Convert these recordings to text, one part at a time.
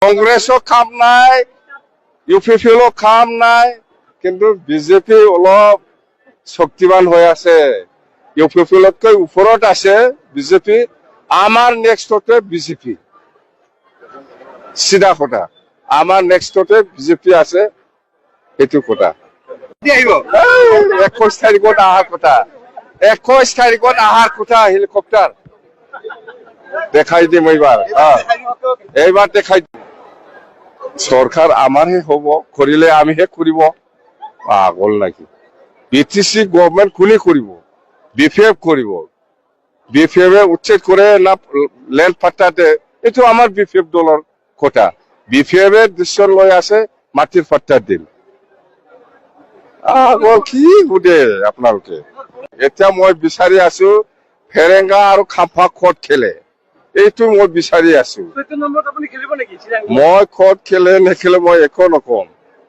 কংগ্ৰেছৰ কাম নাই, UPPৰ কাম নাই, কিন্তু বিজেপি অলপ শক্তিবান হৈ আছে। UPPতকৈ ওপৰত আছে বিজেপি। আমাৰ নেক্সটতে বিজেপি, চিধা কথা। আমাৰ নেক্সটতে বিজেপি আছে, সেইটো কথা। 21 তাৰিখত অহাৰ কথা, 21 তাৰিখত অহাৰ কথা। হেলিকপ্টাৰ দেখাই দিম এইবাৰ দেখাই দিম। চৰকাৰ আমাৰহে হ'ব, কৰিলে আমিহে কৰিব। পাগল নাকি? BTC গভৰ্ণমেণ্ট কোনে কৰিব? BPF কৰিব। BPF উচ্ছেদ কৰে না লেণ্ড পাট্টাতে? এইটো আমাৰ BPF দলৰ কথা। BPF ডিচিছন লৈ আছে মাটিৰ পাট্টা দিল। কি বুধে আপোনালোকে? এতিয়া মই বিচাৰি আছো ফেৰেঙ্গা আৰু খাম্ফা ক'ত খেলে, এইটো মই বিচাৰি আছো। মই ক'ত খেলে নেখেলে মই একো নকম।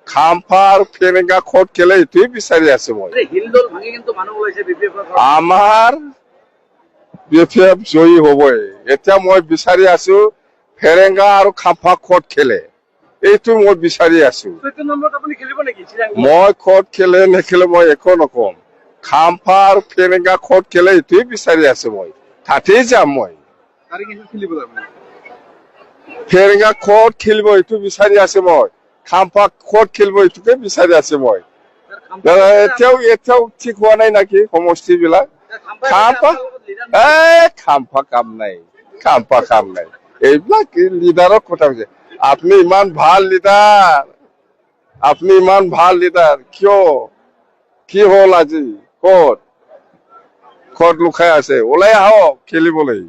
খাম্ফা আৰু ফেৰেঙ্গা ক'ত খেলে এইটোৱে বিচাৰি আছো মই। আমাৰ BPF জয়ী হ'বই। এতিয়া মই বিচাৰি আছো ফেৰেঙ্গা আৰু খাম্ফা ক'ত খেলে, এইটো মই বিচাৰি আছো। মই ক'ত খেলে নেখেলে মই একো নকম। খাম্ফা আৰু ফেৰেঙ্গা ক'ত খেলে এইটোৱে বিচাৰি আছো মই। তাতেই যাম মই। ফেৰেঙ্গা ক'ত খেলিব এইটো বিচাৰি আছো মই। খাম্ফা ক'ত খেলিব এইটোকে বিচাৰি আছো মই। এতিয়াও ঠিক হোৱা নাই নাকি সমষ্টি বিলাক? খাম্ফা কাম নাই, খাম্ফা কাম নাই। এইবিলাক লিডাৰৰ কথা হৈছে। আপুনি ইমান ভাল লিডাৰ, আপুনি ইমান ভাল লিডাৰ, কিয় কি হ'ল আজি? ক'ত লুকাই আছে? ওলাই আহক খেলিবলৈ।